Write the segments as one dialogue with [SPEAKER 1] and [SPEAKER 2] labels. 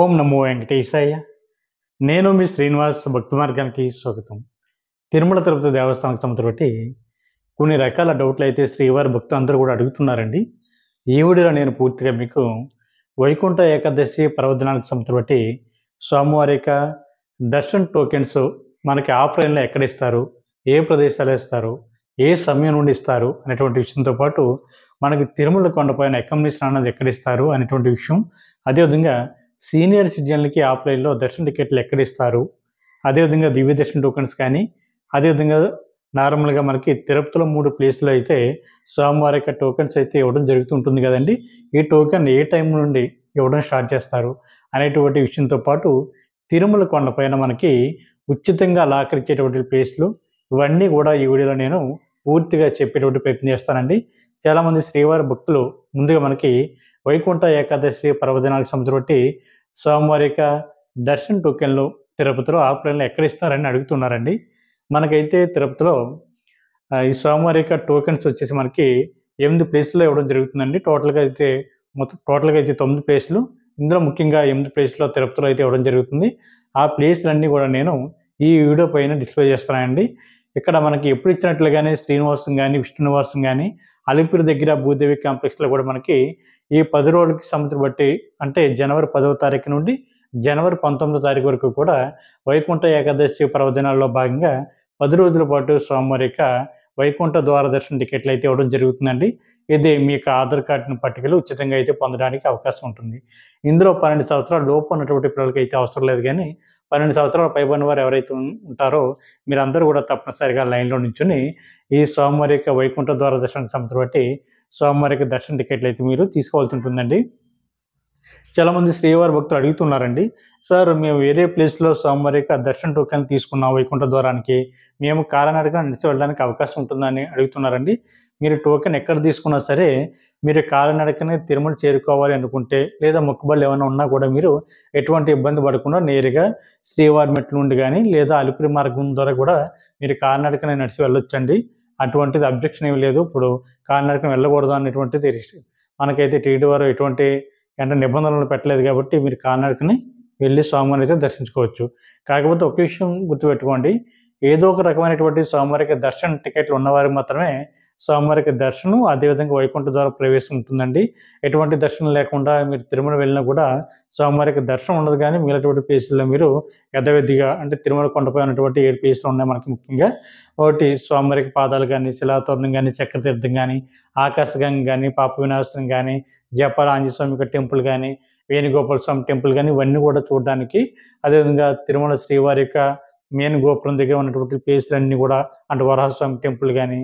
[SPEAKER 1] ఓం నమో వెంకటేశాయ. నేను మీ శ్రీనివాస్ భక్తి మార్గానికి స్వాగతం. తిరుమల తిరుపతి దేవస్థానం సంబంధించి బట్టి కొన్ని రకాల డౌట్లు అయితే శ్రీవారి భక్తులు అందరూ కూడా అడుగుతున్నారండి. ఈ వీడియోలో నేను పూర్తిగా మీకు వైకుంఠ ఏకాదశి పర్వదినానికి సంబంధించి బట్టి స్వామివారి యొక్క దర్శన్ టోకెన్స్ మనకి ఆఫ్లైన్లో ఎక్కడ ఇస్తారు, ఏ ప్రదేశాలు ఇస్తారు, ఏ సమయం నుండి ఇస్తారు అనేటువంటి విషయంతో పాటు మనకి తిరుమల కొండపైన అకామిడేషన్ అన్నది ఎక్కడ ఇస్తారు అనేటువంటి విషయం, అదేవిధంగా సీనియర్ సిటిజన్లకి ఆఫ్లైన్లో దర్శన టికెట్లు ఎక్కడ ఇస్తారు, అదేవిధంగా దివ్య దర్శన టోకెన్స్ కానీ, అదేవిధంగా నార్మల్గా మనకి తిరుపతిలో 3 ప్లేస్లో అయితే స్వామివారి యొక్క టోకెన్స్ అయితే ఇవ్వడం జరుగుతుంటుంది కదండి. ఈ టోకెన్ ఏ టైం నుండి ఇవ్వడం స్టార్ట్ చేస్తారు అనేటువంటి విషయంతో పాటు తిరుమల కొండపైన మనకి ఉచితంగా లాకరిచ్చేటువంటి ప్లేస్లు, ఇవన్నీ కూడా ఈ వీడియోలో నేను పూర్తిగా చెప్పేటువంటి ప్రయత్నం చేస్తానండి. చాలామంది శ్రీవారి భక్తులు ముందుగా మనకి వైకుంఠ ఏకాదశి పర్వదినాలకు సంబంధించి బట్టి స్వామివారి యొక్క దర్శన టోకెన్లు తిరుపతిలో ఆఫ్లైన్లో ఎక్కడ ఇస్తారని అడుగుతున్నారండి. మనకైతే తిరుపతిలో ఈ స్వామివారి యొక్క టోకెన్స్ వచ్చేసి మనకి 8 ప్లేస్లో ఇవ్వడం జరుగుతుందండి. టోటల్గా అయితే 9 ప్లేస్లు. ఇందులో ముఖ్యంగా 8 ప్లేస్లో తిరుపతిలో అయితే ఇవ్వడం జరుగుతుంది. ఆ ప్లేస్లన్నీ కూడా నేను ఈ వీడియో పైన డిస్ప్లే చేస్తానండి. ఇక్కడ మనకి ఎప్పుడు ఇచ్చినట్లుగానే శ్రీనివాసం కానీ, విష్ణునివాసం కానీ, అలిపిరి దగ్గర భూదేవి కాంప్లెక్స్లో కూడా మనకి ఈ 10 రోజులకి సంబంధించి బట్టి, అంటే జనవరి 10వ తారీఖు నుండి జనవరి 19వ తారీఖు వరకు కూడా వైకుంఠ ఏకాదశి పర్వదినాల్లో భాగంగా 10 రోజుల పాటు స్వామివారి యొక్క వైకుంఠ ద్వార దర్శన టికెట్లు అయితే ఇవ్వడం జరుగుతుందండి. ఇది మీ యొక్క ఆధార్ కార్డుని పట్టుకెళ్ళి ఉచితంగా అయితే పొందడానికి అవకాశం ఉంటుంది. ఇందులో 12 సంవత్సరాల లోపు ఉన్నటువంటి పిల్లలకి అయితే అవసరం లేదు, కానీ 12 సంవత్సరాల పైబడిన వారు ఎవరైతే ఉంటారో మీరందరూ కూడా తప్పనిసరిగా లైన్లో నించుని ఈ స్వామివారి యొక్క వైకుంఠ ద్వార దర్శనానికి సంబంధించి బట్టి స్వామివారి యొక్క దర్శన టికెట్లు అయితే మీరు తీసుకోవాల్సి ఉంటుందండి. చాలామంది శ్రీవారి భక్తులు అడుగుతున్నారండి, సార్ మేము వేరే ప్లేస్లో స్వామివారి యొక్క దర్శన టోకెన్ తీసుకున్నాం వైకుంఠ ద్వారానికి, మేము కాలినడకన నడిచి వెళ్ళడానికి అవకాశం ఉంటుందని అడుగుతున్నారండి. మీరు టోకెన్ ఎక్కడ తీసుకున్నా సరే మీరు కాలినడకనే తిరుమల చేరుకోవాలి అనుకుంటే, లేదా మొక్కుబళ్ళు ఏమైనా ఉన్నా కూడా మీరు ఎటువంటి ఇబ్బంది పడకుండా నేరుగా శ్రీవారి మెట్ల నుండి కానీ, లేదా అలిపిరి మార్గం ద్వారా కూడా మీరు కాలినడకనే నడిచి వెళ్ళొచ్చండి. అటువంటిది అబ్జెక్షన్ ఏమి లేదు. ఇప్పుడు కాలినడకన వెళ్ళకూడదు అనేటువంటిది మనకైతే టీడీ వారు ఎటువంటి నిబంధనలు పెట్టలేదు కాబట్టి మీరు కాలినడకని వెళ్ళి స్వామివారిని అయితే దర్శించుకోవచ్చు. కాకపోతే ఒక విషయం గుర్తుపెట్టుకోండి, ఏదో ఒక రకమైనటువంటి స్వామివారికి దర్శన టికెట్లు ఉన్నవారికి మాత్రమే స్వామివారికి దర్శనం, అదేవిధంగా వైకుంఠ ద్వార ప్రవేశం ఉంటుందండి. ఎటువంటి దర్శనం లేకుండా మీరు తిరుమల వెళ్ళినా కూడా స్వామివారికి దర్శనం ఉండదు. కానీ మిగిలినటువంటి ప్లేసుల్లో మీరు యథావిధిగా, అంటే తిరుమల కొండపై ఉన్నటువంటి 7 ప్లేసులు ఉన్నాయి మనకి. ముఖ్యంగా ఒకటి స్వామివారికి పాదాలు కానీ, శిలాతోరణం కానీ, చక్రతీర్థం కానీ, ఆకాశగంగ కానీ, పాప వినాశనం కానీ, జపాల ఆంజనేయ స్వామి యొక్క టెంపుల్ కానీ, వేణుగోపాల స్వామి టెంపుల్ కానీ, ఇవన్నీ కూడా చూడడానికి, అదేవిధంగా తిరుమల శ్రీవారి యొక్క మెయిన్ గోపురం దగ్గర ఉన్నటువంటి ప్లేసులన్నీ కూడా, అంటే వరాహస్వామి టెంపుల్ కానీ,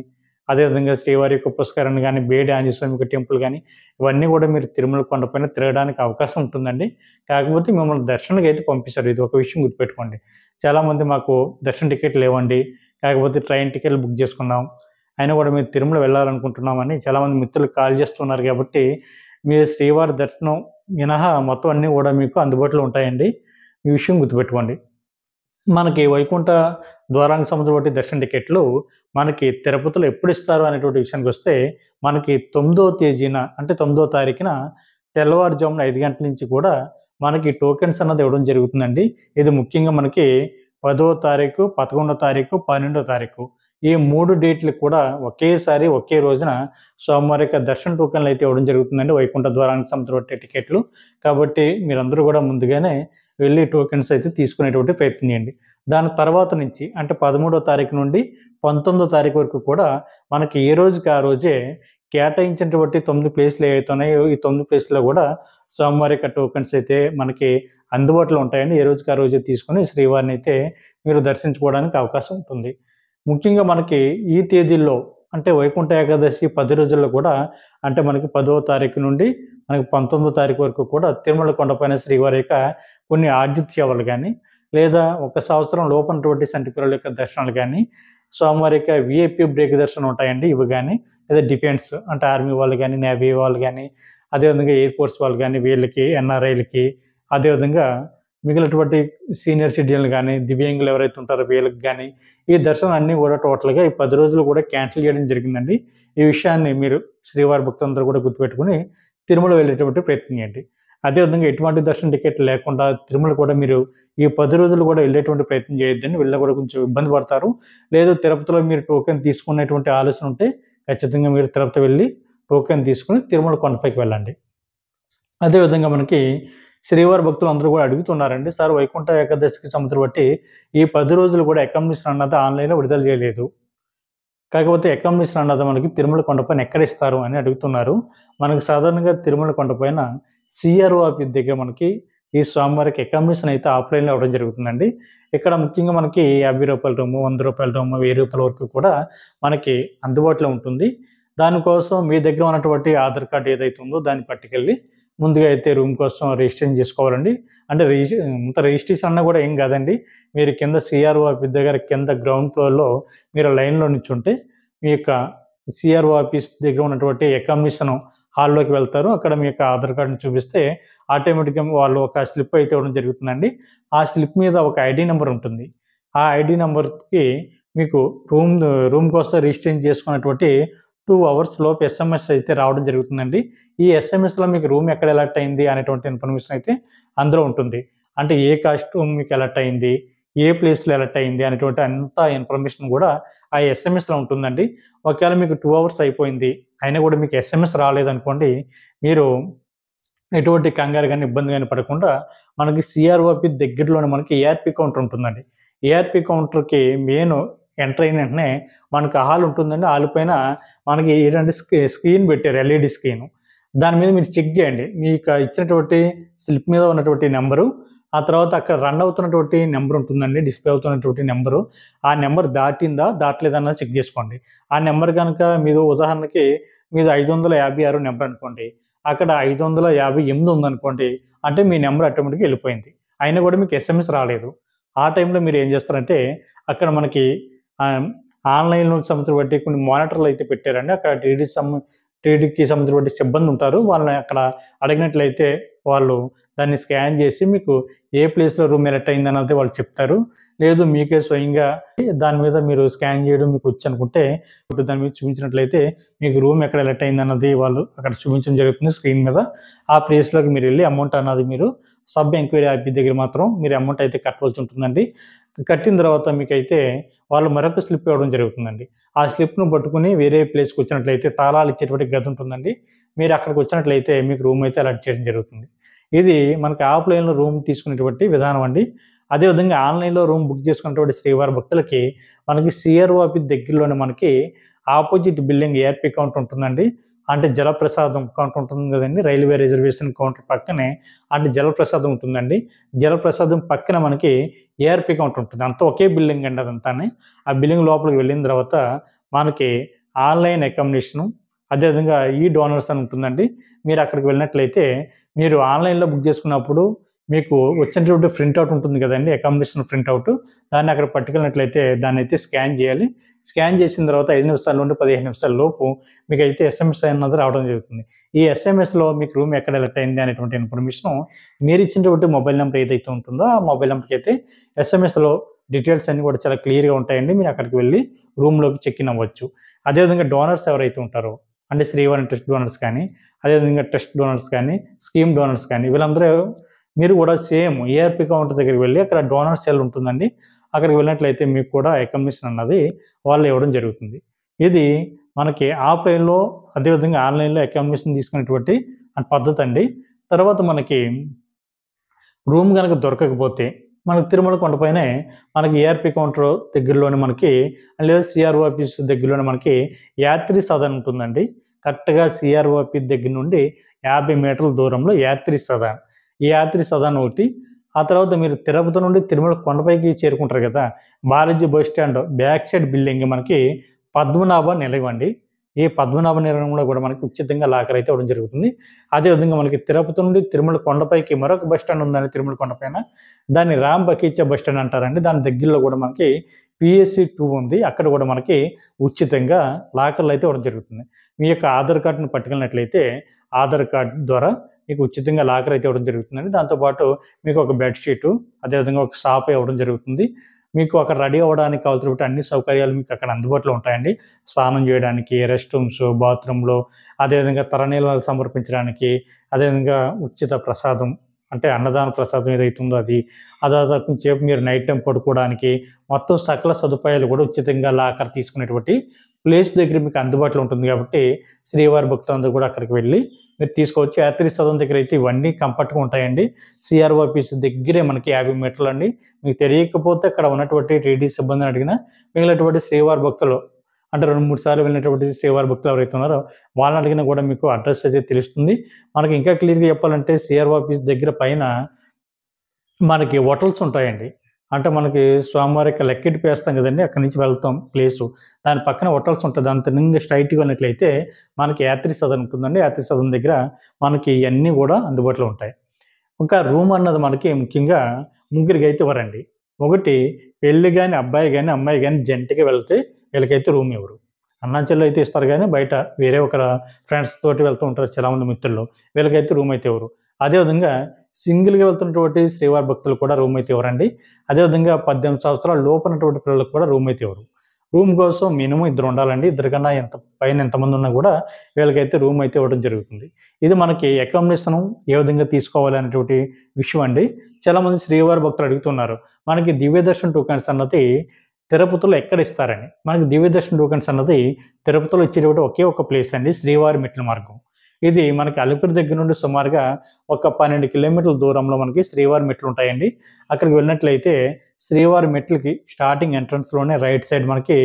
[SPEAKER 1] అదేవిధంగా శ్రీవారి యొక్క పుష్కరణ కానీ, బేడి ఆంజనేయ స్వామి యొక్క టెంపుల్ కానీ, ఇవన్నీ కూడా మీరు తిరుమల కొండపైన తిరగడానికి అవకాశం ఉంటుందండి. కాకపోతే మిమ్మల్ని దర్శనానికి అయితే పంపిస్తారు. ఇది ఒక విషయం గుర్తుపెట్టుకోండి. చాలామంది మాకు దర్శన టికెట్లు లేవండి, కాకపోతే ట్రైన్ టికెట్లు బుక్ చేసుకున్నాం, అయినా కూడా మీరు తిరుమల వెళ్ళాలనుకుంటున్నామని చాలామంది మిత్రులు కాల్ చేస్తున్నారు. కాబట్టి మీరు శ్రీవారి దర్శనం మినహా మొత్తం అన్నీ కూడా మీకు అందుబాటులో ఉంటాయండి. ఈ విషయం గుర్తుపెట్టుకోండి. మనకి వైకుంఠ ద్వారానికి సంబంధించిన దర్శన టికెట్లు మనకి తిరుపతిలో ఎప్పుడు ఇస్తారు అనేటువంటి విషయానికి వస్తే, మనకి 9వ తేదీన, అంటే 9వ తారీఖున తెల్లవారుజామున 5 గంటల నుంచి కూడా మనకి టోకెన్స్ అన్నది ఇవ్వడం జరుగుతుందండి. ఇది ముఖ్యంగా మనకి 10వ తారీఖు, 11వ తారీఖు, 12వ తారీఖు, ఈ 3 డేట్లకు కూడా ఒకేసారి ఒకే రోజున స్వామివారి యొక్క దర్శన టోకెన్లు అయితే ఇవ్వడం జరుగుతుందండి, వైకుంఠ ద్వారానికి సంబంధించిన టికెట్లు. కాబట్టి మీరందరూ కూడా ముందుగానే వెళ్ళి టోకెన్స్ అయితే తీసుకునేటువంటి ప్రయత్నం చేయండి. దాని తర్వాత నుంచి, అంటే 13వ తారీఖు నుండి 19వ తారీఖు వరకు కూడా మనకి ఏ రోజుకి ఆ రోజే కేటాయించినటువంటి 9 ప్లేస్లు ఏవైతే ఉన్నాయో, ఈ 9 ప్లేస్లో కూడా స్వామివారి యొక్క టోకెన్స్ అయితే మనకి అందుబాటులో ఉంటాయండి. ఏ రోజుకి ఆ రోజే తీసుకొని శ్రీవారిని అయితే మీరు దర్శించుకోవడానికి అవకాశం ఉంటుంది. ముఖ్యంగా మనకి ఈ తేదీల్లో, అంటే వైకుంఠ ఏకాదశి 10 రోజుల్లో కూడా, అంటే మనకి 10వ తారీఖు నుండి మనకి 19వ తారీఖు వరకు కూడా తిరుమల కొండపైన శ్రీవారి యొక్క కొన్ని ఆర్జిత సేవలు కానీ, లేదా 1 సంవత్సరం లోపనటువంటి సంటి పిల్లల యొక్క దర్శనాలు కానీ, స్వామివారి యొక్క విఐపి బ్రేక్ దర్శనం ఉంటాయండి, ఇవి కానీ, లేదా డిఫెన్స్, అంటే ఆర్మీ వాళ్ళు కానీ, నేవీ వాళ్ళు కానీ, అదేవిధంగా ఎయిర్ ఫోర్స్ వాళ్ళు కానీ, వీళ్ళకి, ఎన్ఆర్ఐలకి, అదేవిధంగా మిగిలినటువంటి సీనియర్ సిటిజన్లు కానీ, దివ్యాంగులు ఎవరైతే ఉంటారో వీళ్ళకి కానీ, ఈ దర్శనం అన్నీ కూడా టోటల్గా ఈ 10 రోజులు కూడా క్యాన్సిల్ చేయడం జరిగిందండి. ఈ విషయాన్ని మీరు శ్రీవారి భక్తులందరూ కూడా గుర్తుపెట్టుకుని తిరుమల వెళ్ళేటువంటి ప్రయత్నం చేయండి. అదేవిధంగా ఎటువంటి దర్శన టికెట్ లేకుండా తిరుమల కూడా మీరు ఈ 10 రోజులు కూడా వెళ్ళేటువంటి ప్రయత్నం చేయొద్దండి. వెళ్ళినా కూడా కొంచెం ఇబ్బంది పడతారు. లేదు తిరుపతిలో మీరు టోకెన్ తీసుకునేటువంటి ఆలోచన ఉంటే ఖచ్చితంగా మీరు తిరుపతి వెళ్ళి టోకెన్ తీసుకొని తిరుమల కొండపైకి వెళ్ళండి. అదేవిధంగా మనకి శ్రీవారి భక్తులు అందరూ కూడా అడుగుతున్నారండి. సార్ వైకుంఠ ఏకాదశికి సంబంధించి బట్టి ఈ 10 రోజులు కూడా అకామిడేషన్ అన్నది ఆన్‌లైన్‌లో విడుదల చేయలేదు. కాకపోతే అకామిడేషన్ అన్నది మనకి తిరుమల కొండపైన ఎక్కడ ఇస్తారు అని అడుగుతున్నారు. మనకు సాధారణంగా తిరుమల కొండపైన సీఆర్ఓ ఆఫీస్ దగ్గర మనకి ఈ స్వామివారికి అకామిడేషన్ అయితే ఆఫ్‌లైన్‌లో ఇవ్వడం జరుగుతుందండి. ఇక్కడ ముఖ్యంగా మనకి రూ. 50 రూము, రూ. 100 రూము, రూ. 1000 వరకు కూడా మనకి అందుబాటులో ఉంటుంది. దానికోసం మీ దగ్గర ఉన్నటువంటి ఆధార్ కార్డ్ ఏదైతే ఉందో దాన్ని పట్టుకెళ్ళి ముందుగా అయితే రూమ్ కోసం రిజిస్ట్రేషన్ చేసుకోవాలండి. అంటే రిజిస్ట్రేషన్ అన్నా కూడా ఏం కాదండి. మీరు కింద సీఆర్ఓ ఆఫీస్ దగ్గర కింద గ్రౌండ్ ఫ్లోర్‌లో మీరు లైన్‌లో నిల్చుంటే మీ యొక్క సీఆర్ఓ ఆఫీస్ దగ్గర ఉన్నటువంటి అకామిడేషన్ హాల్‌లోకి వెళ్తారు. అక్కడ మీ యొక్క ఆధార్ కార్డ్‌ని చూపిస్తే ఆటోమేటిక్‌గా వాళ్ళు ఒక స్లిప్ అయితే ఇవ్వడం జరుగుతుందండి. ఆ స్లిప్ మీద ఒక ఐడీ నంబర్ ఉంటుంది. ఆ ఐడీ నంబర్‌కి మీకు రూమ్ కోసం రిజిస్ట్రేషన్ చేసుకున్నటువంటి 2 అవర్స్ లోపు ఎస్ఎంఎస్ అయితే రావడం జరుగుతుందండి. ఈ ఎస్ఎంఎస్‌లో మీకు రూమ్ ఎక్కడ అలాట్ అయింది అనేటువంటి ఇన్ఫర్మేషన్ అయితే అందులో ఉంటుంది. అంటే ఏ కాస్ట్యూమ్ మీకు అలాట్ అయింది, ఏ ప్లేస్‌లో అలాట్ అయింది అనేటువంటి అంతా ఇన్ఫర్మేషన్ కూడా ఆ ఎస్ఎంఎస్‌లో ఉంటుందండి. ఒకవేళ మీకు 2 అవర్స్ అయిపోయింది. అయినా కూడా మీకు ఎస్ఎంఎస్ రాలేదనుకోండి, మీరు ఎటువంటి కంగారు గాని, ఇబ్బంది గాని పడకుండా మనకి సీఆర్ఓపి దగ్గరలోనే మనకి ఏఆర్‌పీ కౌంటర్ ఉంటుందండి. ఏఆర్‌పీ కౌంటర్‌కి ఎంటర్ అయిన వెంటనే మనకు హాల్ ఉంటుందండి. హాల్ పైన మనకి ఏంటంటే స్క్రీన్ పెట్టారు. LED screen. దాని మీద మీరు చెక్ చేయండి. మీకు ఇచ్చినటువంటి స్లిప్ మీద ఉన్నటువంటి నంబరు, ఆ తర్వాత అక్కడ రన్ అవుతున్నటువంటి నంబర్ ఉంటుందండి. డిస్‌ప్లే అవుతున్నటువంటి నంబరు. ఆ నంబర్ దాటిందా? దాటలేదా? అన్నది చెక్ చేసుకోండి. ఆ నంబర్ గనక మీది ఉదాహరణకి మీది 556 నంబర్ అనుకోండి. అక్కడ 558 ఉందనుకోండి. అంటే మీ నంబర్ ఆటోమేటిక్‌గా వెళ్ళిపోయింది. అయినా కూడా మీకు ఎస్ఎంఎస్ రాలేదు. ఆ టైంలో మీరు ఏం చేస్తారంటే అక్కడ మనకి ఆహ్, ఆన్‌లైన్‌లో సంబంధించిన బట్టి కొన్ని మానిటర్‌లు అయితే పెట్టారండి. అక్కడ టీటీడీకి సంబంధించినటువంటి సిబ్బంది ఉంటారు. వాళ్ళని అక్కడ అడిగినట్లయితే వాళ్ళు దాన్ని స్కాన్ చేసి మీకు ఏ ప్లేస్‌లో రూమ్ ఎలక్ట్ అయిందన్నది వాళ్ళు చెప్తారు. లేదు మీకే స్వయంగా దాని మీద మీరు స్కాన్ చేయడం మీకు వచ్చనుకుంటే దాని మీద చూపించినట్లయితే మీకు రూమ్ ఎక్కడ ఎలక్ట్ అయిందన్నది వాళ్ళు అక్కడ చూపించడం జరుగుతుంది స్క్రీన్ మీద. ఆ ప్లేస్‌లోకి మీరు వెళ్లి అమౌంట్ అన్నది మీరు సబ్ ఎంక్వైరీ ఆఫీస్ దగ్గర మాత్రం మీరు అమౌంట్ అయితే కట్టవలసి ఉంటుందండి. కట్టిన తర్వాత మీకైతే వాళ్ళు మరొక స్లిప్ ఇవ్వడం జరుగుతుందండి. ఆ స్లిప్‌ను పట్టుకొని వేరే ప్లేస్‌కి వచ్చినట్లయితే తాళాలు ఇచ్చేటువంటి గది ఉంటుందండి. మీరు అక్కడికి వచ్చినట్లయితే మీకు రూమ్ అయితే అలాట్ చేయడం జరుగుతుంది. ఇది మనకి ఆఫ్‌లైన్‌లో రూమ్ తీసుకునేటువంటి విధానం అండి. అదేవిధంగా ఆన్‌లైన్‌లో రూమ్ బుక్ చేసుకున్నటువంటి శ్రీవారి భక్తులకి మనకి సీఆర్ఓ ఆఫీస్ దగ్గరలోనే మనకి ఆపోజిట్ బిల్డింగ్ ఏఆర్‌పీ కౌంటర్ ఉంటుందండి. అంటే జలప్రసాదం కౌంటర్ ఉంటుంది కదండీ! రైల్వే రిజర్వేషన్ కౌంటర్ పక్కనే అంటే జలప్రసాదం ఉంటుందండి. జలప్రసాదం పక్కన మనకి ఏఆర్‌పీ కౌంటర్ ఉంటుంది. అంతా ఒకే బిల్డింగ్ అండి అదంతాని. ఆ బిల్డింగ్ లోపలికి వెళ్ళిన తర్వాత మనకి ఆన్‌లైన్ అకామిడేషను, అదేవిధంగా డోనర్స్ అని ఉంటుందండి. మీరు అక్కడికి వెళ్ళినట్లయితే మీరు ఆన్‌లైన్‌లో బుక్ చేసుకున్నప్పుడు మీకు వచ్చినటువంటి ప్రింటౌట్ ఉంటుంది కదండీ! Accommodation printout. దాన్ని అక్కడ పట్టుకెళ్ళినట్లయితే దాన్నైతే స్కాన్ చేయాలి. స్కాన్ చేసిన తర్వాత 5 నిమిషాల నుండి 15 నిమిషాల లోపు మీకైతే ఎస్ఎంఎస్ అన్నది రావడం జరుగుతుంది. ఈ ఎస్ఎంఎస్‌లో మీకు రూమ్ ఎక్కడ ఎలక్ట్ అయింది అనేటువంటి ఇన్ఫర్మేషను మీరిచ్చినటువంటి మొబైల్ నంబర్ ఏదైతే ఉంటుందో ఆ మొబైల్ నంబర్‌కైతే ఎస్ఎంఎస్‌లో డీటెయిల్స్ అన్నీ కూడా చాలా క్లియర్‌గా ఉంటాయండి. మీరు అక్కడికి వెళ్లి రూమ్‌లోకి చెక్ ఇన్ అవ్వచ్చు. అదేవిధంగా డోనర్స్ ఎవరైతే ఉంటారో అంటే శ్రీవారి ట్రస్ట్ డోనర్స్ కానీ, అదేవిధంగా ట్రస్ట్ డోనర్స్ కానీ, స్కీమ్ డోనర్స్ కానీ వీళ్ళందరూ మీరు కూడా సేమ్ ఏఆర్‌పీ కౌంటర్ దగ్గరికి వెళ్లి అక్కడ డోనర్ సెల్ ఉంటుందండి. అక్కడికి వెళ్ళినట్లయితే మీకు కూడా అకామిడేషన్ అన్నది వాళ్ళు ఇవ్వడం జరుగుతుంది. ఇది మనకి ఆఫ్‌లైన్‌లో అదేవిధంగా ఆన్‌లైన్‌లో అకామిడేషన్ తీసుకునేటువంటి పద్ధతండి. తర్వాత మనకి రూమ్ గనక దొరకకపోతే మనకు తిరుమల కొండపైనే మనకి ఏఆర్‌పీ కౌంటర్ దగ్గరలోనే మనకి లేదా సీఆర్ఓ ఆఫీస్ దగ్గరలోనే మనకి యాత్రి సదన్ ఉంటుందండి. కరెక్ట్‌గా సీఆర్ఓ ఆఫీస్ దగ్గర నుండి 50 మీటర్ల దూరంలో యాత్రి సదన్. ఈ యాత్రి సదన్ ఒకటి. ఆ తర్వాత మీరు తిరుపతి నుండి తిరుమల కొండపైకి చేరుకుంటారు కదా! Balaji bus stand back side building మనకి పద్మనాభ నిలయం అండి. ఈ పద్మనాభ నిలయంలో కూడా మనకి ఉచితంగా లాకర్ అయితే ఇవ్వడం జరుగుతుంది. అదేవిధంగా మనకి తిరుపతి నుండి తిరుమల కొండపైకి మరొక బస్ స్టాండ్ ఉందండి తిరుమల కొండపైన. దాన్ని రామ్ బకీచా బస్ స్టాండ్ అంటారండి. దాని దగ్గరలో కూడా మనకి పీఎస్‌సి 2 ఉంది. అక్కడ కూడా మనకి ఉచితంగా లాకర్‌లు అయితే ఇవ్వడం జరుగుతుంది. మీ యొక్క ఆధార్ కార్డ్‌ని పట్టుకెళ్ళినట్లయితే ఆధార్ కార్డ్ ద్వారా మీకు ఉచితంగా లాకర్ అయితే ఇవ్వడం జరుగుతుందండి. దాంతో పాటు మీకు ఒక బెడ్ షీటు, అదేవిధంగా ఒక సాఫా ఇవ్వడం జరుగుతుంది. మీకు అక్కడ రెడీ అవ్వడానికి కావాల్సినటువంటి అన్ని సౌకర్యాలు మీకు అక్కడ అందుబాటులో ఉంటాయండి. స్నానం చేయడానికి, రెస్ట్ రూమ్స్, బాత్రూమ్‌లో, అదేవిధంగా తలనీలాలు సమర్పించడానికి, అదేవిధంగా ఉచిత ప్రసాదం అంటే అన్నదాన ప్రసాదం ఏదైతే ఉందో అది. కొంచెంసేపు మీరు నైట్ టైమ్ పడుకోవడానికి మొత్తం సకల సదుపాయాలు కూడా ఉచితంగా లాకర్ తీసుకునేటువంటి ప్లేస్ దగ్గర మీకు అందుబాటులో ఉంటుంది కాబట్టి శ్రీవారి భక్తులందరూ కూడా అక్కడికి వెళ్ళి మీరు తీసుకోవచ్చు. యాత్రి సదన్ దగ్గర అయితే ఇవన్నీ కంఫర్ట్‌గా ఉంటాయండి. సిఆర్‌ఓ ఆఫీస్ దగ్గరే మనకి 50 మీటర్లండి. మీకు తెలియకపోతే అక్కడ ఉన్నటువంటి టీడీ సిబ్బందిని అడిగినా మిగిలినటువంటి శ్రీవారి భక్తులు అంటే 2, 3 సార్లు వెళ్ళినటువంటి శ్రీవారి భక్తులు ఎవరైతే ఉన్నారో వాళ్ళని అడిగినా కూడా మీకు అడ్రెస్ అయితే తెలుస్తుంది. మనకి ఇంకా క్లియర్‌గా చెప్పాలంటే సిఆర్‌ఓ ఆఫీస్ దగ్గర పైన మనకి హోటల్స్ ఉంటాయండి. అంటే మనకి స్వామివారికి లెక్కెట్టి పేస్తాం కదండీ! అక్కడి నుంచి వెళ్తాం ప్లేసు. దాని పక్కన హోటల్స్ ఉంటది. దాని తిన్నంగా స్ట్రెయిట్‌గా వెళ్ళినట్లయితే మనకి యాత్రి సదన్ ఉంటుందండి. యాత్రి సదన్ దగ్గర మనకి ఇయన్నీ గూడా అందుబాటులో ఉంటాయి. ఇంకా రూమ్ అన్నది మనకి ముఖ్యంగా ముగ్గురికైతే ఇవ్వరండి. ఒకటి పెళ్లి గాని అబ్బాయి గాని, అమ్మాయి గాని జంటగా వెళ్తే వీళ్ళకైతే రూమ్ ఇవ్వరు. అన్నా చెల్లి అయితే ఇస్తారు గానీ బయట వేరే ఒక ఫ్రెండ్స్ తోటి వెళ్తూ ఉంటారు చాలామంది మిత్రులు. వీళ్ళకైతే రూమ్ అయితే ఇవ్వరు. అదేవిధంగా సింగిల్‌గా వెళ్తున్నటువంటి శ్రీవారి భక్తులు కూడా రూమ్ అయితే ఇవ్వరండి. అదేవిధంగా 18 సంవత్సరాల లోపున్నటువంటి పిల్లలకు కూడా రూమ్ అయితే ఇవ్వరు. రూమ్ కోసం మినిమమ్ ఇద్దరు ఉండాలండి. ఇద్దరు కన్నా పైన ఎంతమంది ఉన్నా కూడా వీళ్ళకైతే రూమ్ అయితే ఇవ్వడం జరుగుతుంది. ఇది మనకి అకామిడేషన్ ఏ విధంగా తీసుకోవాలి అనేటువంటి విషయం అండి. చాలామంది శ్రీవారి భక్తులు అడుగుతున్నారు. మనకి దివ్య దర్శన్ టోకెన్స్ అన్నది తిరుపతిలో ఎక్కడ ఇస్తారని. మనకి దివ్య దర్శన్ టోకెన్స్ అన్నది తిరుపతిలో ఇచ్చేటువంటి ఒకే ఒక ప్లేస్ అండి శ్రీవారి మెట్ల మార్గం. ఇది మనకి అలిపిరి దగ్గర నుండి సుమారుగా ఒక 12 కిలోమీటర్ల దూరంలో మనకి శ్రీవారి మెట్లు ఉంటాయండి. అక్కడికి వెళ్ళినట్లయితే శ్రీవారి మెట్లకి స్టార్టింగ్ ఎంట్రన్స్‌లోనే రైట్ సైడ్ మనకి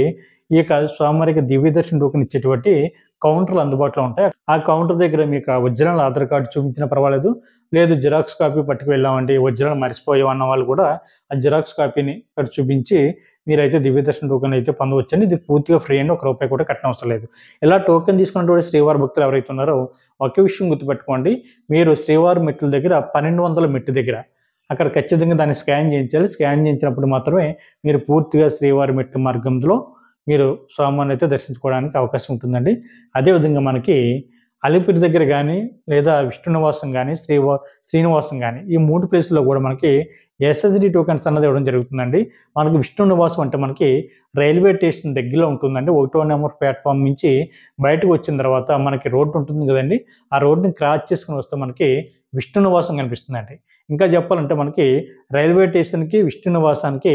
[SPEAKER 1] ఈ యొక్క స్వామివారికి దివ్య దర్శన్ టోకెన్ ఇచ్చేటువంటి కౌంటర్‌లు అందుబాటులో ఉంటాయి. ఆ కౌంటర్ దగ్గర మీకు ఒరిజినల్ ఆధార్ కార్డ్ చూపించినా పర్వాలేదు. లేదు జిరాక్స్ కాపీ పట్టుకు వెళ్ళామండి, ఒరిజినల్ మర్చిపోయాం అన్న వాళ్ళు కూడా ఆ జిరాక్స్ కాపీని ఇక్కడ చూపించి మీరైతే దివ్య దర్శన్ టోకెన్ అయితే పొందవచ్చండి. ఇది పూర్తిగా ఫ్రీ అండి. ఒక రూపాయి కూడా కట్టనవసరం లేదు. ఇలా టోకెన్ తీసుకున్నటువంటి శ్రీవారి భక్తులు ఎవరైతే ఉన్నారో ఒకే విషయం గుర్తుపెట్టుకోండి. మీరు శ్రీవారి మెట్ల దగ్గర 1200 మెట్టు దగ్గర అక్కడ ఖచ్చితంగా దాన్ని స్కాన్ చేయించాలి. స్కాన్ చేయించినప్పుడు మాత్రమే మీరు పూర్తిగా శ్రీవారి మెట్టు మార్గంలో మీరు స్వామివారిని అయితే దర్శించుకోవడానికి అవకాశం ఉంటుందండి. అదేవిధంగా మనకి అలిపిరి దగ్గర గానీ, లేదా విష్ణు నివాసం గానీ, శ్రీనివాసం గానీ ఈ 3 ప్లేసుల్లో కూడా మనకి ఎస్ఎస్‌డి టోకెన్స్ అన్నది ఇవ్వడం జరుగుతుందండి. మనకి విష్ణు నివాసం అంటే మనకి రైల్వే స్టేషన్ దగ్గరలో ఉంటుందండి. 1వ నెంబర్ ప్లాట్‌ఫార్మ్ నుంచి బయటకు వచ్చిన తర్వాత మనకి రోడ్డు ఉంటుంది కదండీ! ఆ రోడ్డుని క్రాస్ చేసుకొని వస్తే మనకి విష్ణు నివాసం కనిపిస్తుందండి. ఇంకా చెప్పాలంటే మనకి రైల్వే స్టేషన్‌కి, విష్ణు నివాసానికి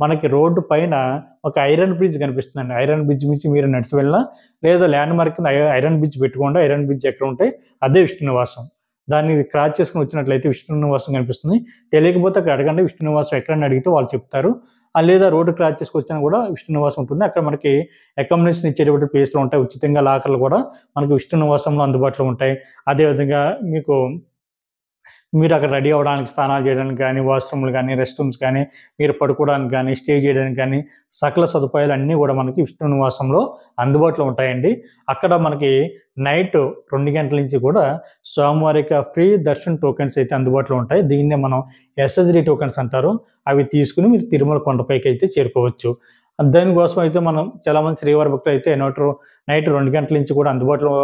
[SPEAKER 1] మనకి రోడ్డు పైన ఒక ఐరన్ బ్రిడ్జ్ కనిపిస్తుందండి. ఐరన్ బ్రిడ్జ్ నుంచి మీరు నడిచి వెళ్ళినా లేదా ల్యాండ్ మార్క్ కింద ఐరన్ బ్రిడ్జ్ పెట్టుకోండి. ఐరన్ బ్రిడ్జ్ ఎక్కడ ఉంటే అదే విష్ణు నివాసం. దాన్ని క్రాస్ చేసుకొని వచ్చినట్లయితే విష్ణు నివాసం కనిపిస్తుంది. తెలియకపోతే అక్కడ అడగండి విష్ణు నివాసం ఎక్కడని అడిగితే వాళ్ళు చెప్తారు. లేదా రోడ్డు క్రాస్ చేసుకొచ్చినా కూడా విష్ణు నివాసం ఉంటుంది. అక్కడ మనకి అకామిడేషన్ ఇచ్చేటువంటి ప్లేస్‌లు ఉంటాయి. ఉచితంగా లాకర్‌లు కూడా మనకి విష్ణు నివాసంలో అందుబాటులో ఉంటాయి. అదేవిధంగా మీరు అక్కడ రెడీ అవ్వడానికి, స్నానాలు చేయడానికి గానీ, వాష్‌రూమ్‌లు గానీ, రెస్ట్ రూమ్స్ కానీ, మీరు పడుకోవడానికి గానీ, స్టే చేయడానికి గానీ, సకల సదుపాయాలు అన్నీ కూడా మనకి విష్ణు నివాసంలో అందుబాటులో ఉంటాయండి. అక్కడ మనకి నైట్ 2 గంటల నుంచి కూడా స్వామివారి యొక్క ఫ్రీ దర్శన్ టోకెన్స్ అయితే అందుబాటులో ఉంటాయి. దీన్నే మనం ఎస్ఎస్‌డి టోకెన్స్ అంటారు. అవి తీసుకొని మీరు తిరుమల కొండపైకి అయితే చేరుకోవచ్చు. దానికోసం అయితే మనం చాలామంది శ్రీవారి భక్తులు అయితే నైట్ 2 గంటల నుంచి కూడా అందుబాటులో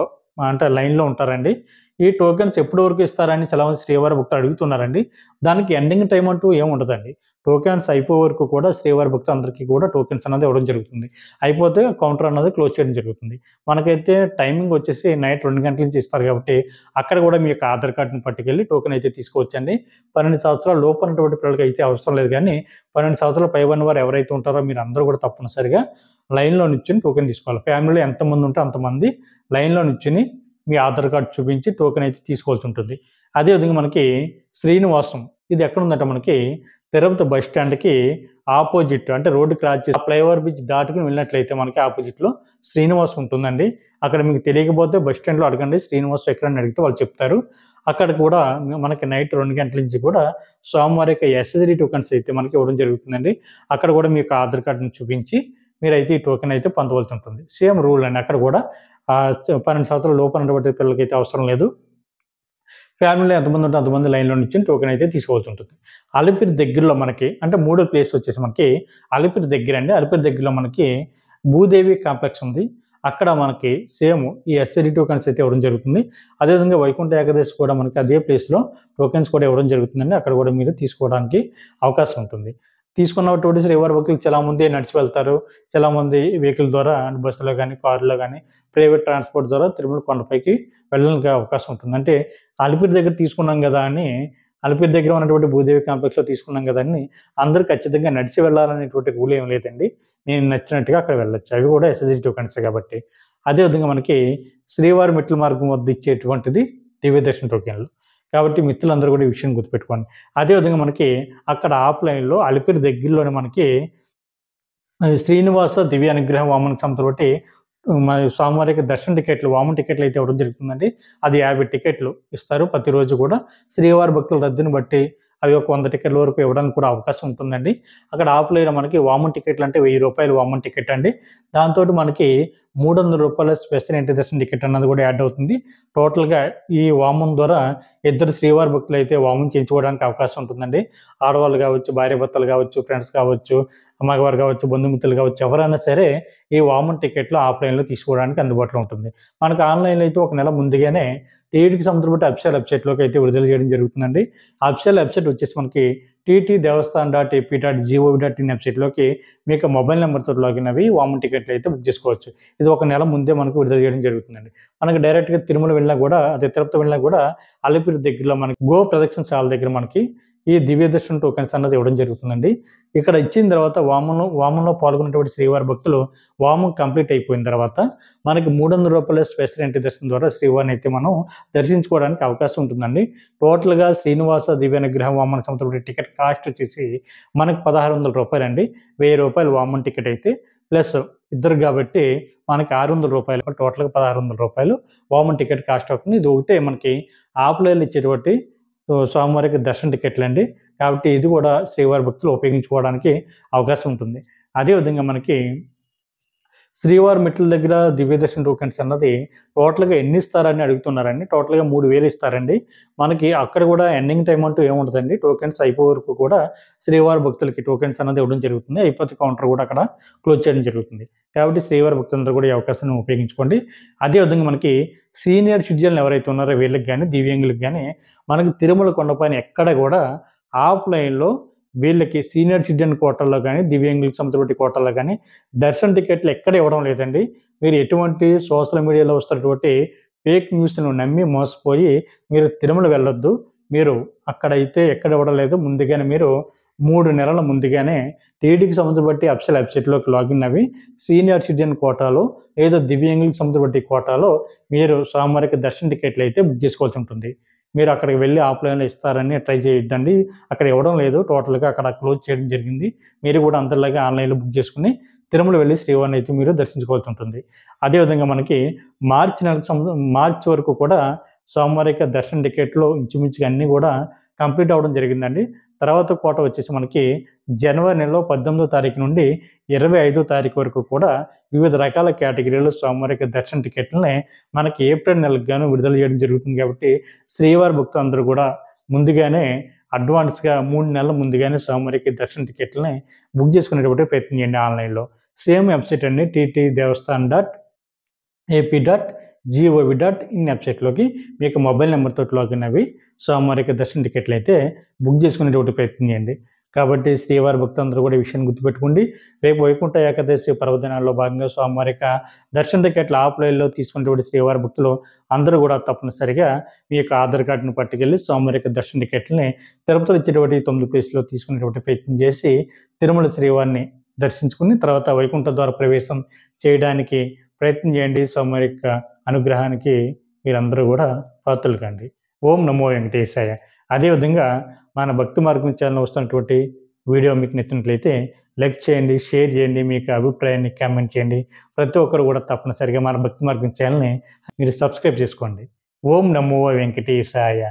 [SPEAKER 1] అంటే లైన్‌లో ఉంటారండి. ఈ టోకెన్స్ ఎప్పటి వరకు ఇస్తారని చాలామంది శ్రీవారి భక్తులు అడుగుతున్నారండి. దానికి ఎండింగ్ టైమ్ అంటూ ఏమి ఉండదండి. టోకెన్స్ అయిపోయే వరకు కూడా శ్రీవారి భక్తులందరికీ కూడా టోకెన్స్ అనేది ఇవ్వడం జరుగుతుంది. అయిపోతే కౌంటర్ అన్నది క్లోజ్ చేయడం జరుగుతుంది. మనకైతే టైమింగ్ వచ్చేసి నైట్ 2 గంటల నుంచి ఇస్తారు కాబట్టి అక్కడ కూడా మీ యొక్క ఆధార్ కార్డ్‌ని పట్టుకెళ్ళి టోకెన్ అయితే తీసుకోవచ్చండి. 12 సంవత్సరాల లోపు ఉన్నటువంటి పిల్లలకైతే అవసరం లేదు గానీ 12 సంవత్సరాల పైబడిన వారు ఎవరైతే ఉంటారో మీరందరూ కూడా తప్పనిసరిగా లైన్‌లో నిల్చొని టోకెన్ తీసుకోవాలి. ఫ్యామిలీలో ఎంతమంది ఉంటే అంతమంది లైన్‌లో నిల్చొని మీ ఆధార్ కార్డ్ చూపించి టోకెన్ అయితే తీసుకోవాల్సి ఉంటుంది. అదేవిధంగా మనకి శ్రీనివాసం ఇది ఎక్కడుందంటే మనకి తిరుపతి బస్ స్టాండ్‌కి ఆపోజిట్ అంటే రోడ్డు క్రాస్ చేసి ఫ్లైఓవర్ బ్రిడ్జ్ దాటుకొని వెళ్ళినట్లయితే మనకి ఆపోజిట్‌లో శ్రీనివాసం ఉంటుందండి. అక్కడ మీకు తెలియకపోతే బస్ స్టాండ్‌లో అడగండి శ్రీనివాసం ఎక్కడని అడిగితే వాళ్ళు చెప్తారు. అక్కడ కూడా మనకి నైట్ 2 గంటల నుంచి కూడా స్వామివారి యొక్క ఎస్ఎస్‌డి టోకెన్స్ అయితే మనకి ఇవ్వడం జరుగుతుందండి. అక్కడ కూడా మీ యొక్క ఆధార్ కార్డ్‌ని చూపించి మీరైతే ఈ టోకెన్ అయితే పొందవలసి ఉంటుంది. సేమ్ రూల్ అండి. అక్కడ కూడా 12 సంవత్సరాల లోపు ఉన్నటువంటి పిల్లలకైతే అవసరం లేదు. ఫ్యామిలీలో ఎంతమంది ఉంటే అంతమంది లైన్‌లో నిల్చొని టోకెన్ అయితే తీసుకోవాల్సి ఉంటుంది. అలిపిరి దగ్గరలో మనకి అంటే మూడో ప్లేస్ వచ్చేసి మనకి అలిపిరి దగ్గరండి. అలిపిరి దగ్గరలో మనకి భూదేవి కాంప్లెక్స్ ఉంది. అక్కడ మనకి సేమ్ ఈ ఎస్ఎస్‌డి టోకెన్స్ అయితే ఇవ్వడం జరుగుతుంది. అదేవిధంగా వైకుంఠ ఏకాదశి కూడా మనకి అదే ప్లేస్‌లో టోకెన్స్ కూడా ఇవ్వడం జరుగుతుందండి. అక్కడ కూడా మీరు తీసుకోవడానికి అవకాశం ఉంటుంది. తీసుకున్నటువంటి శ్రీవారి భక్తులు చాలామంది నడిచి వెళ్తారు. చాలామంది వెహికల్ ద్వారా బస్సులో గానీ, కారులో గానీ, ప్రైవేట్ ట్రాన్స్‌పోర్ట్ ద్వారా తిరుమల కొండపైకి వెళ్ళడానికి అవకాశం ఉంటుంది. అంటే అలిపిరి దగ్గర తీసుకున్నాం గదా అని, అలిపిరి దగ్గర ఉన్నటువంటి భూదేవి కాంప్లెక్స్‌లో తీసుకున్నాం గదా అని అందరూ ఖచ్చితంగా నడిచి వెళ్ళాలనేటువంటి రూల్ ఏమి లేదండి. నేను నచ్చినట్టుగా అక్కడ వెళ్ళొచ్చు. అవి కూడా ఎస్ఎస్‌జి టోకెన్సే కాబట్టి. అదే విధంగా మనకి శ్రీవారి మెట్ల మార్గం వద్ద ఇచ్చేటువంటిది దివ్య దర్శన టోకెన్లు. కాబట్టి మిత్రులందరూ కూడా ఈ విషయం గుర్తుపెట్టుకోండి. అదే విధంగా మనకి అక్కడ ఆఫ్‌లైన్‌లో అలిపిరి దగ్గరలోనే మనకి శ్రీనివాస దివ్య అనుగ్రహ వామన సంస్థతోటి మరి స్వామివారికి దర్శన టికెట్లు, వామన టికెట్లు అయితే ఇవ్వడం జరుగుతుందండి. అది 50 టికెట్లు ఇస్తారు ప్రతిరోజు కూడా. శ్రీవారి భక్తుల రద్దీని బట్టి అవి ఒక 100 టికెట్ల వరకు ఇవ్వడానికి కూడా అవకాశం ఉంటుందండి. అక్కడ ఆఫ్‌లైన్ మనకి వామన టికెట్లు అంటే రూ. 1000 వామన టికెట్ అండి. దాంతోటి మనకి రూ. 300 స్పెషల్ ఎంట్రీ దర్శన టికెట్ అన్నది కూడా యాడ్ అవుతుంది. టోటల్‌గా ఈ వామం ద్వారా ఇద్దరు శ్రీవారి భక్తులైతే వామం చేయించుకోవడానికి అవకాశం ఉంటుందండి. ఆడవాళ్ళు కావచ్చు, భార్యాభర్తలు కావచ్చు, ఫ్రెండ్స్ కావచ్చు, మగవారు కావచ్చు, బంధుమిత్రులు కావచ్చు, ఎవరైనా సరే ఈ వామన టికెట్లు ఆఫ్‌లైన్‌లో తీసుకోవడానికి అందుబాటులో ఉంటుంది. మనకు ఆన్‌లైన్‌లో అయితే ఒక నెల ముందుగానే టీటీడీకి సంబంధించిన బట్టి అఫీషియల్ వెబ్‌సైట్‌లోకి అయితే విడుదల చేయడం జరుగుతుందండి. అఫీషియల్ వెబ్‌సైట్ వచ్చేసి మనకి ttdevaస్థాన్.ap.gov.in వెబ్‌సైట్‌లోకి మీకు మొబైల్ నంబర్‌తో లాగిన్ అవ్వి వామన్ టికెట్లు అయితే బుక్ చేసుకోవచ్చు. ఇది ఒక నెల ముందే మనకు విడుదల చేయడం జరుగుతుందండి. మనకి డైరెక్ట్‌గా తిరుమల వెళ్ళినా కూడా, అదే తిరుపతి వెళ్ళినా కూడా అలిపిరి దగ్గరలో మనకి గో ప్రదక్షిణశాల దగ్గర మనకి ఈ దివ్య దర్శన టోకెన్స్ అన్నది ఇవ్వడం జరుగుతుందండి. ఇక్కడ ఇచ్చిన తర్వాత వామనంలో పాల్గొన్నటువంటి శ్రీవారి భక్తులు వామం కంప్లీట్ అయిపోయిన తర్వాత మనకి రూ. 300 స్పెషల్ ఎంట్రీ దర్శనం ద్వారా శ్రీవారిని అయితే మనం దర్శించుకోవడానికి అవకాశం ఉంటుందండి. టోటల్‌గా శ్రీనివాస దివ్యానుగ్రహ వామన సంస్థ టికెట్ కాస్ట్ వచ్చేసి మనకు రూ. 1,600 అండి. రూ. 1000 వామన్ టికెట్ అయితే ప్లస్ ఇద్దరు కాబట్టి మనకి రూ. 600 టోటల్‌గా రూ. 1,600 వామన్ టికెట్ కాస్ట్ అవుతుంది. ఇది ఒకటే మనకి ఆఫ్‌లైన్‌లో ఇచ్చేటువంటి స్వామివారికి దర్శన టికెట్లండి. కాబట్టి ఇది కూడా శ్రీవారి భక్తులు ఉపయోగించుకోవడానికి అవకాశం ఉంటుంది. అదే విధంగా మనకి శ్రీవారి మెట్ల దగ్గర దివ్య దర్శన టోకెన్స్ అన్నది టోటల్‌గా ఎన్ని ఇస్తారని అడుగుతున్నారండి. టోటల్‌గా 3000 ఇస్తారండి. మనకి అక్కడ కూడా ఎండింగ్ టైమ్ అంటూ ఏముండదండి. టోకెన్స్ అయిపోయే వరకు కూడా శ్రీవారి భక్తులకి టోకెన్స్ అన్నది ఇవ్వడం జరుగుతుంది. అయిపోతే కౌంటర్ కూడా అక్కడ క్లోజ్ చేయడం జరుగుతుంది. కాబట్టి శ్రీవారి భక్తులందరూ కూడా ఈ అవకాశాన్ని ఉపయోగించుకోండి. అదే విధంగా మనకి సీనియర్ సిటిజన్లు ఎవరైతే ఉన్నారో వీళ్ళకి గానీ, దివ్యాంగులకు గానీ మనకి తిరుమల కొండపైన ఎక్కడ కూడా ఆఫ్‌లైన్‌లో వీళ్ళకి సీనియర్ సిటిజన్ కోటాలో గానీ, దివ్యాంగులకు సంబంధించిన కోటాలో గానీ దర్శన టికెట్లు ఎక్కడ ఇవ్వడం లేదండి. మీరు ఎటువంటి సోషల్ మీడియాలో వస్తున్నటువంటి ఫేక్ న్యూస్‌ను నమ్మి మోసపోయి మీరు తిరుమల వెళ్ళొద్దు. మీరు అక్కడైతే ఎక్కడ ఇవ్వడం లేదు. ముందుగానే మీరు 3 నెలల ముందుగానే టీటీడీకి సంబంధించిన అఫీషియల్ వెబ్‌సైట్‌లోకి లాగిన్ అవ్వి సీనియర్ సిటిజన్ కోటాలో లేదా దివ్యాంగులకు సంబంధించిన కోటాలో మీరు స్వామివారికి దర్శన టికెట్లు అయితే బుక్ చేసుకోవాల్సి ఉంటుంది. మీరు అక్కడికి వెళ్లి ఆఫ్‌లైన్‌లో ఇస్తారని ట్రై చేయొద్దండి. అక్కడ ఇవ్వడం లేదు. టోటల్‌గా అక్కడ క్లోజ్ చేయడం జరిగింది. మీరు కూడా అందరిలాగా ఆన్‌లైన్‌లో బుక్ చేసుకొని తిరుమల వెళ్లి శ్రీవారిని అయితే మీరు దర్శించుకోవాల్సి ఉంటుంది. అదేవిధంగా మనకి మార్చి వరకు కూడా స్వామివారి యొక్క దర్శన టికెట్లు ఇంచుమించుగా అన్నీ కూడా కంప్లీట్ అవ్వడం జరిగిందండి. తర్వాత కోట వచ్చేసి మనకి జనవరి నెలలో 18వ తారీఖు నుండి 25వ తారీఖు వరకు కూడా వివిధ రకాల కేటగిరీలో స్వామివారి యొక్క దర్శన టికెట్లని మనకి ఏప్రిల్ నెలకు గాను విడుదల చేయడం జరుగుతుంది. కాబట్టి శ్రీవారి భక్తులందరూ కూడా ముందుగానే అడ్వాన్స్‌గా 3 నెలల ముందుగానే స్వామివారికి దర్శన టికెట్లని బుక్ చేసుకునేటువంటి ప్రయత్నం చేయండి ఆన్‌లైన్‌లో. సేమ్ వెబ్‌సైట్ అండి ttdevaస్థాన్.ap.gov.in వెబ్‌సైట్‌లోకి మీకు మొబైల్ నంబర్‌తోటి లాగిన్ అవ్వి స్వామివారి యొక్క దర్శన టికెట్లు అయితే బుక్ చేసుకునేటువంటి ప్రయత్నం చేయండి. కాబట్టి శ్రీవారి భక్తులందరూ కూడా ఈ విషయాన్ని గుర్తుపెట్టుకోండి. రేపు వైకుంఠ ఏకాదశి పర్వదినాల్లో భాగంగా స్వామివారి యొక్క దర్శన టికెట్లు ఆఫ్‌లైన్‌లో తీసుకునేటువంటి శ్రీవారి భక్తులు అందరూ కూడా తప్పనిసరిగా మీ యొక్క ఆధార్ కార్డ్‌ని పట్టుకెళ్ళి స్వామివారి యొక్క దర్శన టికెట్లని తిరుపతిలో ఇచ్చేటువంటి 9 ప్లేస్‌లో తీసుకునేటువంటి ప్రయత్నం చేసి తిరుమల శ్రీవారిని దర్శించుకుని తర్వాత వైకుంఠ ద్వార ప్రవేశం చేయడానికి ప్రయత్నం చేయండి. స్వామివారి యొక్క అనుగ్రహానికి మీరందరూ కూడా పాత్రులు కండి. ఓం నమో వెంకటేశాయ. అదేవిధంగా మన భక్తి మార్గం ఛానల్ వస్తున్నటువంటి వీడియో మీకు నచ్చినట్లయితే లైక్ చేయండి, షేర్ చేయండి, మీ యొక్క అభిప్రాయాన్ని కామెంట్ చేయండి. ప్రతి ఒక్కరు కూడా తప్పనిసరిగా మన భక్తి మార్గం ఛానల్‌ని మీరు సబ్స్క్రైబ్ చేసుకోండి. ఓం నమో వెంకటేశాయ.